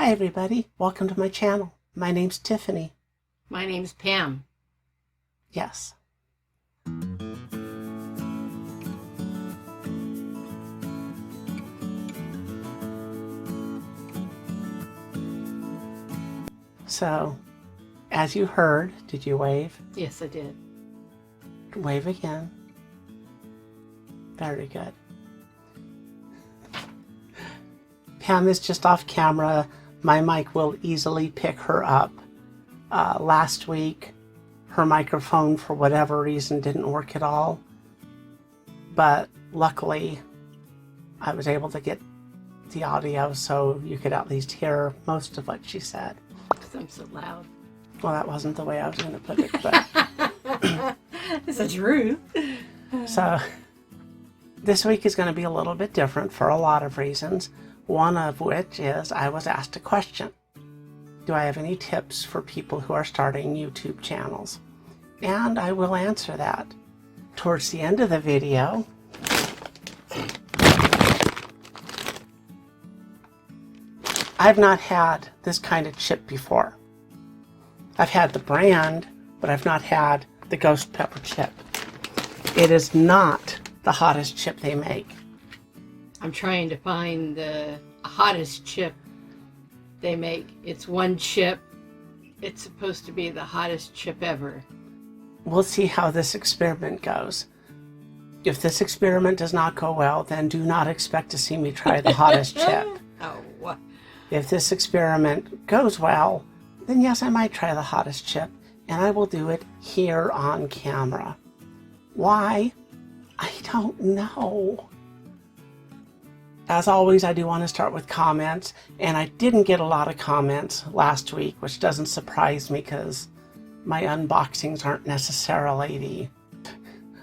Hi everybody, welcome to my channel. My name's Tiffany. My name's Pam. Yes. So, as you heard, did you wave? Yes, I did. Wave again. Very good. Pam is just off camera. My mic will easily pick her up. Last week, her microphone, for whatever reason, didn't work at all. But luckily, I was able to get the audio so you could at least hear most of what she said. Because I'm so loud. Well, that wasn't the way I was going to put it, but... It's the truth. So, this week is going to be a little bit different for a lot of reasons. One of which is I was asked a question. Do I have any tips for people who are starting YouTube channels? And I will answer that. Towards the end of the video, I've not had this kind of chip before. I've had the brand, but I've not had the ghost pepper chip. It is not the hottest chip they make. I'm trying to find the hottest chip they make. It's one chip. It's supposed to be the hottest chip ever. We'll see how this experiment goes. If this experiment does not go well, then do not expect to see me try the hottest chip. Oh, what? If this experiment goes well, then yes, I might try the hottest chip, and I will do it here on camera. Why? I don't know. As always, I do want to start with comments, and I didn't get a lot of comments last week, which doesn't surprise me because my unboxings aren't necessarily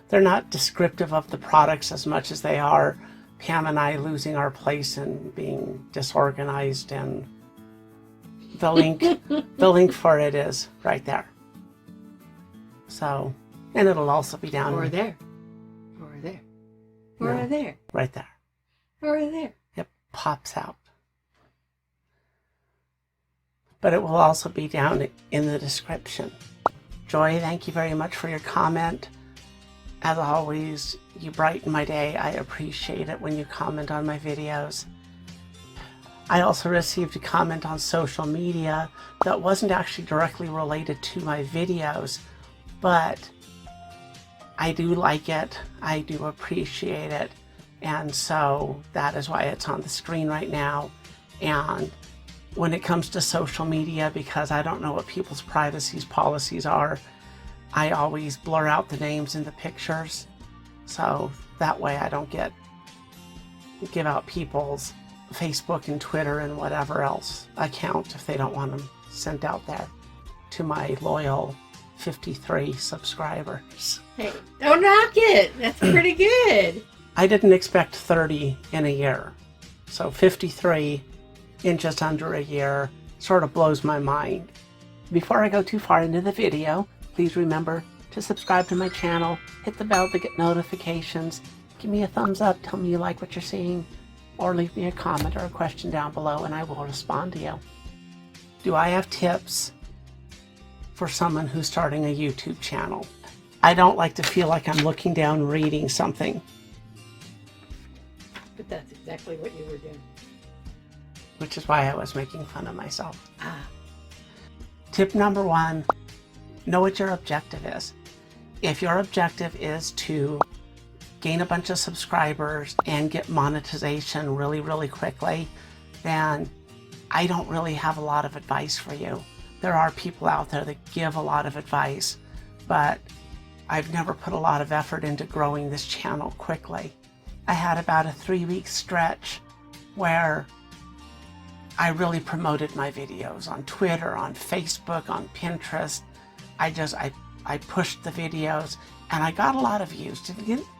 they're not descriptive of the products as much as they are Pam and I losing our place and being disorganized, and the link for it is right there. So, and it'll also be down Or there. Or there. Or No, there. right there. Or there. It pops out. But it will also be down in the description. Joy, thank you very much for your comment. As always, you brighten my day. I appreciate it when you comment on my videos. I also received a comment on social media that wasn't actually directly related to my videos, but I do like it. I do appreciate it. And so that is why it's on the screen right now. And when it comes to social media, because I don't know what people's privacy policies are, I always blur out the names in the pictures. So that way I don't give out people's Facebook and Twitter and whatever else account if they don't want them sent out there to my loyal 53 subscribers. Hey, don't knock it. That's pretty good. I didn't expect 30 in a year. So 53 in just under a year sort of blows my mind. Before I go too far into the video, please remember to subscribe to my channel, hit the bell to get notifications, give me a thumbs up, tell me you like what you're seeing, or leave me a comment or a question down below and I will respond to you. Do I have tips for someone who's starting a YouTube channel? I don't like to feel like I'm looking down reading something. But that's exactly what you were doing. Which is why I was making fun of myself. Ah. Tip number one, know what your objective is. If your objective is to gain a bunch of subscribers and get monetization really, really quickly, then I don't really have a lot of advice for you. There are people out there that give a lot of advice, but I've never put a lot of effort into growing this channel quickly. I had about a 3-week stretch where I really promoted my videos on Twitter, on Facebook, on Pinterest. I pushed the videos and I got a lot of views.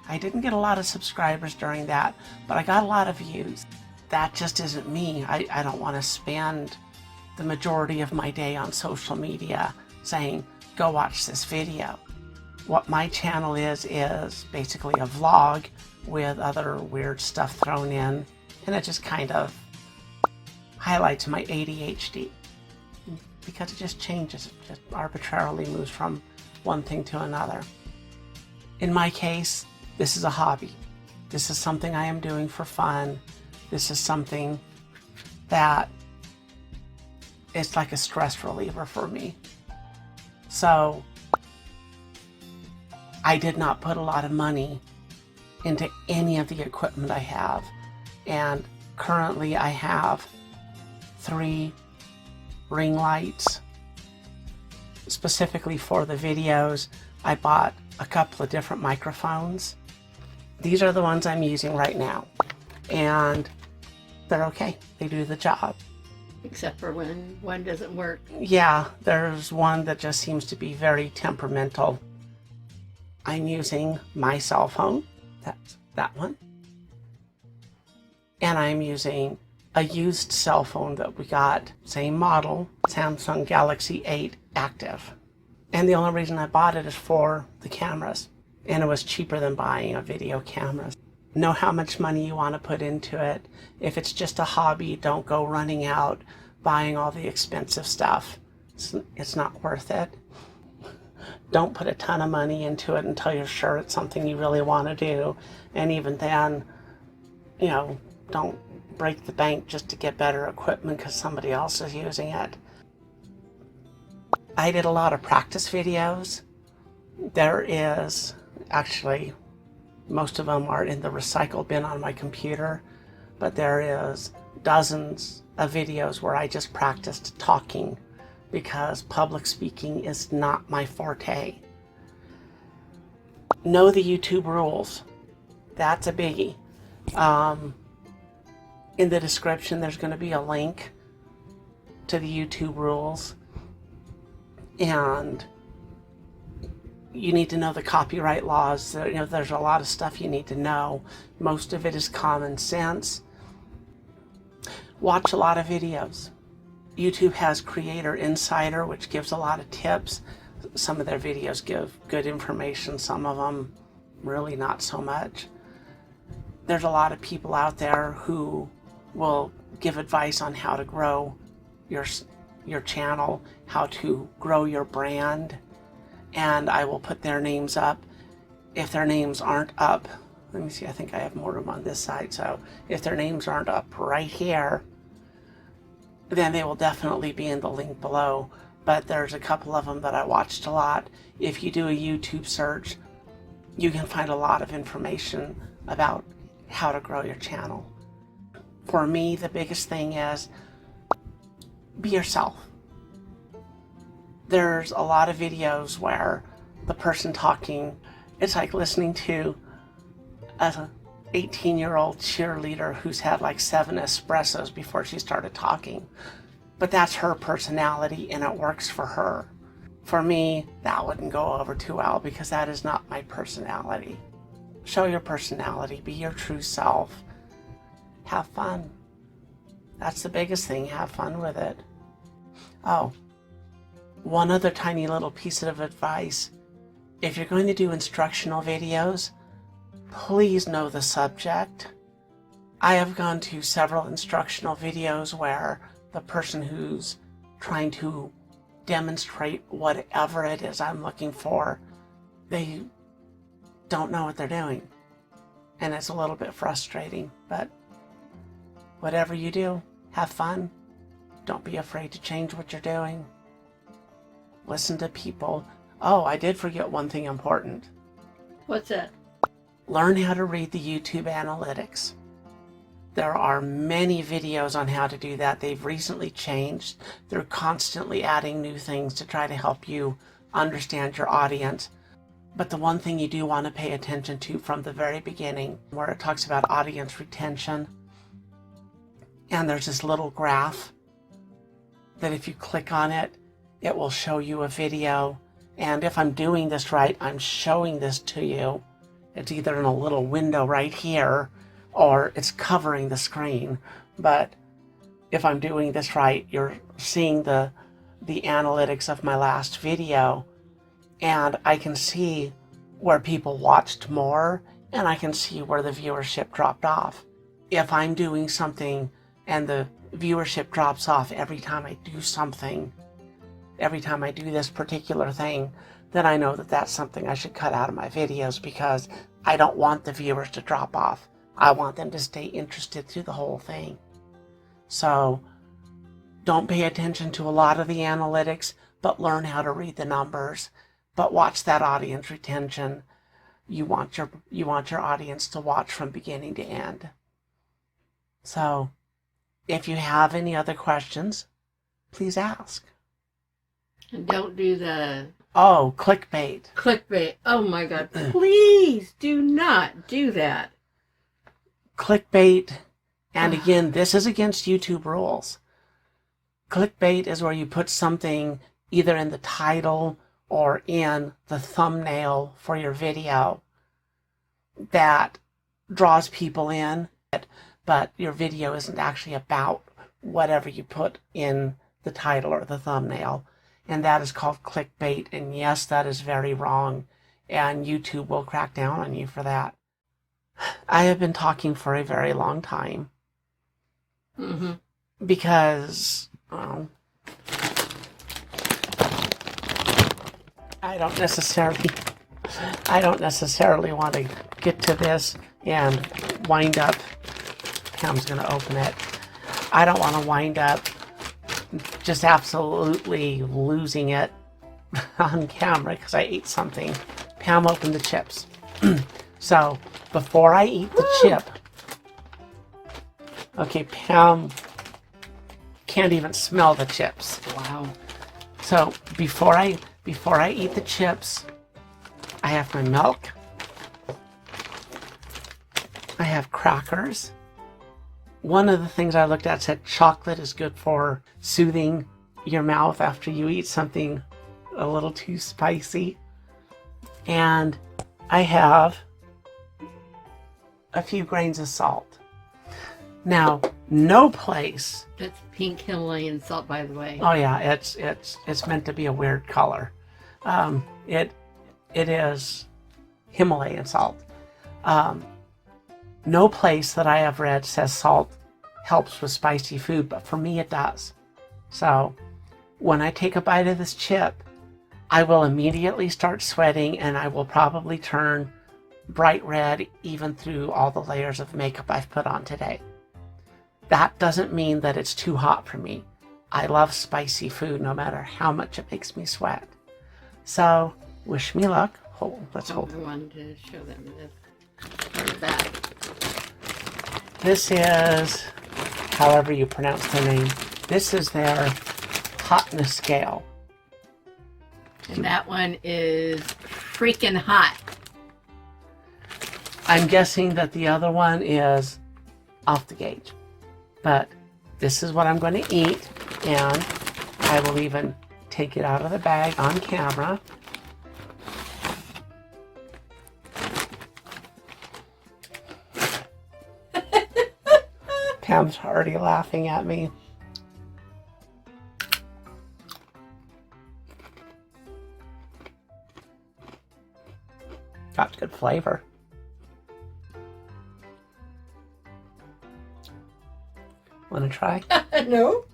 I didn't get a lot of subscribers during that, but I got a lot of views. That just isn't me. I don't want to spend the majority of my day on social media saying, go watch this video. What my channel is basically a vlog with other weird stuff thrown in, and it just kind of highlights my ADHD, because it just changes, it just arbitrarily moves from one thing to another. In my case, this is a hobby. This is something I am doing for fun. This is something that is like a stress reliever for me. So I did not put a lot of money into any of the equipment I have. And currently I have 3 ring lights. Specifically for the videos, I bought a couple of different microphones. These are the ones I'm using right now. And they're okay. They do the job. Except for when one doesn't work. Yeah, there's one that just seems to be very temperamental. I'm using my cell phone. That's that one. And I'm using a used cell phone that we got, same model, Samsung Galaxy 8 Active. And the only reason I bought it is for the cameras. And it was cheaper than buying a video camera. Know how much money you want to put into it. If it's just a hobby, don't go running out buying all the expensive stuff. It's not worth it. Don't put a ton of money into it until you're sure it's something you really want to do. And even then, you know, don't break the bank just to get better equipment because somebody else is using it. I did a lot of practice videos. There is, actually, most of them are in the recycle bin on my computer, but there is dozens of videos where I just practiced talking because public speaking is not my forte. Know the YouTube rules. That's a biggie. In the description, there's going to be a link to the YouTube rules. And you need to know the copyright laws. You know, there's a lot of stuff you need to know. Most of it is common sense. Watch a lot of videos. YouTube has Creator Insider, which gives a lot of tips. Some of their videos give good information, some of them really not so much. There's a lot of people out there who will give advice on how to grow your channel, how to grow your brand, and I will put their names up. If their names aren't up, let me see, I think I have more room on this side, so if their names aren't up right here, then they will definitely be in the link below. But there's a couple of them that I watched a lot. If you do a YouTube search, you can find a lot of information about how to grow your channel. For me, the biggest thing is be yourself. There's a lot of videos where the person talking, it's like listening to an 18-year-old cheerleader who's had like 7 espressos before she started talking. But that's her personality and it works for her. For me, that wouldn't go over too well because that is not my personality. Show your personality, be your true self. Have fun. That's the biggest thing, have fun with it. Oh, one other tiny little piece of advice. If you're going to do instructional videos, please know the subject. I have gone to several instructional videos where the person who's trying to demonstrate whatever it is I'm looking for, they don't know what they're doing. And it's a little bit frustrating, but whatever you do, have fun. Don't be afraid to change what you're doing. Listen to people. Oh, I did forget one thing important. What's that? Learn how to read the YouTube analytics. There are many videos on how to do that. They've recently changed. They're constantly adding new things to try to help you understand your audience. But the one thing you do want to pay attention to from the very beginning, where it talks about audience retention, and there's this little graph that if you click on it, it will show you a video. And if I'm doing this right, I'm showing this to you. It's either in a little window right here, or it's covering the screen. But if I'm doing this right, you're seeing the analytics of my last video, and I can see where people watched more, and I can see where the viewership dropped off. If I'm doing something and the viewership drops off every time I do something, every time I do this particular thing, then I know that that's something I should cut out of my videos, because I don't want the viewers to drop off. I want them to stay interested through the whole thing. So don't pay attention to a lot of the analytics, but learn how to read the numbers. But watch that audience retention. You want your audience to watch from beginning to end. So if you have any other questions, please ask. And don't do the... Oh, clickbait. Clickbait. Oh my God. Please do not do that. Clickbait, and again, this is against YouTube rules. Clickbait is where you put something either in the title or in the thumbnail for your video that draws people in, but your video isn't actually about whatever you put in the title or the thumbnail. And that is called clickbait. And yes, that is very wrong. And YouTube will crack down on you for that. I have been talking for a very long time. Mm-hmm. Because I don't necessarily want to get to this and wind up. Cam's going to open it. I don't want to wind up just absolutely losing it on camera because I ate something. Pam opened the chips. So before I eat the chip, okay, Pam can't even smell the chips. Wow. So before I eat the chips, I have my milk. I have crackers. One of the things I looked at said chocolate is good for soothing your mouth after you eat something a little too spicy. And I have a few grains of salt. Now, no place. That's pink Himalayan salt, by the way. Oh yeah, it's meant to be a weird color. It is Himalayan salt. No place that I have read says salt helps with spicy food, but for me it does. So when I take a bite of this chip, I will immediately start sweating, and I will probably turn bright red even through all the layers of makeup I've put on today. That doesn't mean that it's too hot for me. I love spicy food no matter how much it makes me sweat. So wish me luck. Let's hold it. I wanted to show them this back. This is, however you pronounce their name, this is their hotness scale. And that one is freaking hot. I'm guessing that the other one is off the gauge. But this is what I'm going to eat, and I will even take it out of the bag on camera. Pam's already laughing at me. Got good flavor. Want to try? No.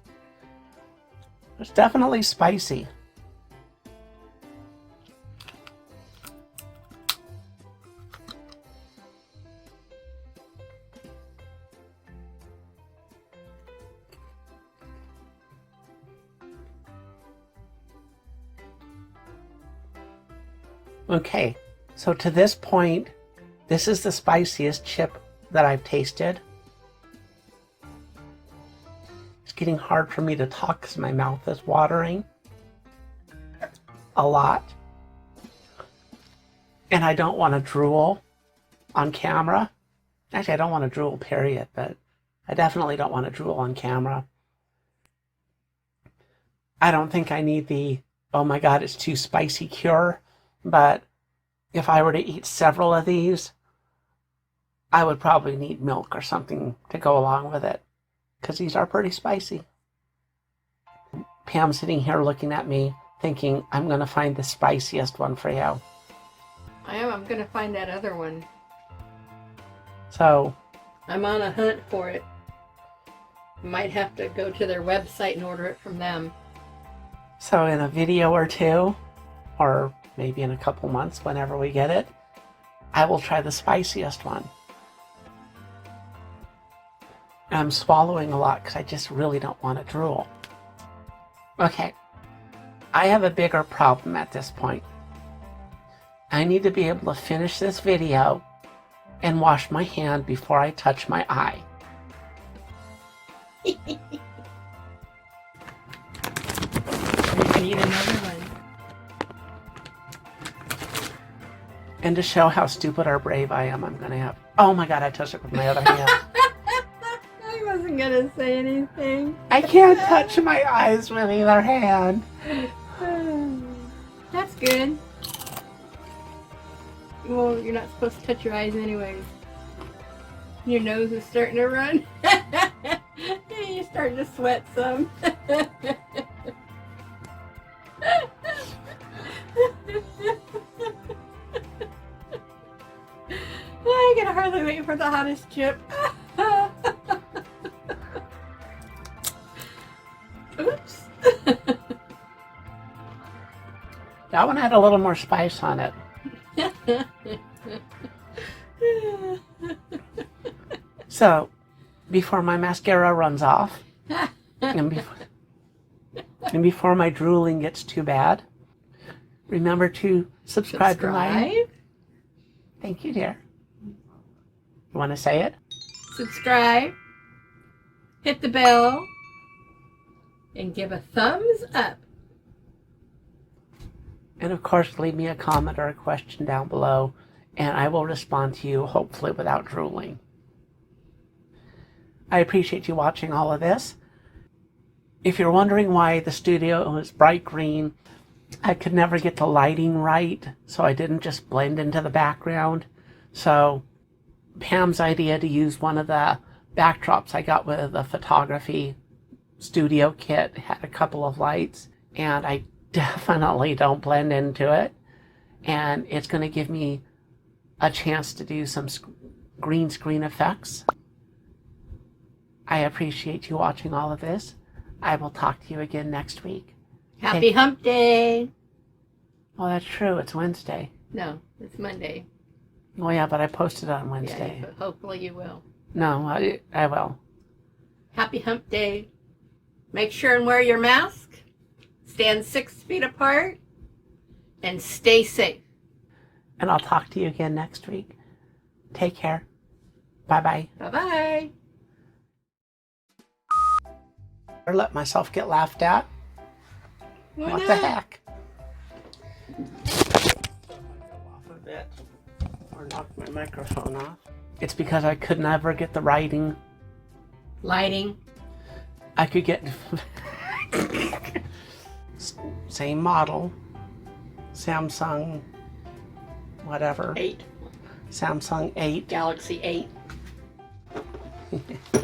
It's definitely spicy. Okay, so to this point, this is the spiciest chip that I've tasted. It's getting hard for me to talk because my mouth is watering a lot. And I don't want to drool on camera. Actually, I don't want to drool, period, but I definitely don't want to drool on camera. I don't think I need the, oh my God, it's too spicy cure. But if I were to eat several of these, I would probably need milk or something to go along with it, because these are pretty spicy. Pam's sitting here looking at me thinking, I'm going to find the spiciest one for you. I am. I'm going to find that other one. So, I'm on a hunt for it. Might have to go to their website and order it from them. So in a video or two, or maybe in a couple months, whenever we get it, I will try the spiciest one. I'm swallowing a lot because I just really don't want to drool. Okay, I have a bigger problem at this point. I need to be able to finish this video and wash my hand before I touch my eye. You need another one. And to show how stupid or brave I am, I'm going to have... Oh my god, I touched it with my other hand. I wasn't going to say anything. I can't touch my eyes with either hand. That's good. Well, you're not supposed to touch your eyes anyways. Your nose is starting to run. You're starting to sweat some. I can hardly wait for the hottest chip. Oops. That one had a little more spice on it. So, before my mascara runs off, and before my drooling gets too bad, remember to subscribe to my... Thank you, dear. You want to say it? Subscribe, hit the bell, and give a thumbs up. And of course, leave me a comment or a question down below, and I will respond to you, hopefully without drooling. I appreciate you watching all of this. If you're wondering why the studio is bright green, I could never get the lighting right, so I didn't just blend into the background. So Pam's idea to use one of the backdrops I got with the photography studio kit had a couple of lights, and I definitely don't blend into it, and it's going to give me a chance to do some green screen effects. I appreciate you watching all of this. I will talk to you again next week. Happy Hump Day! Oh, that's true. It's Wednesday. No, it's Monday. Oh, yeah, but I posted on Wednesday. Yeah, but hopefully you will. No, I will. Happy Hump Day. Make sure and wear your mask. Stand 6 feet apart. And stay safe. And I'll talk to you again next week. Take care. Bye-bye. Bye-bye. Or let myself get laughed at. Why What not? the heck? Go off a bit. Or knock my microphone off. It's because I could never get the writing. Lighting. I could get... Same model. Samsung... whatever. 8. Samsung 8. Galaxy 8.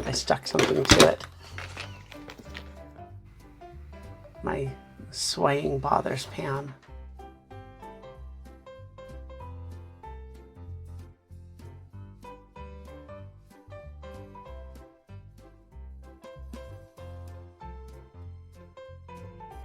I stuck something to it. My swaying bothers Pam.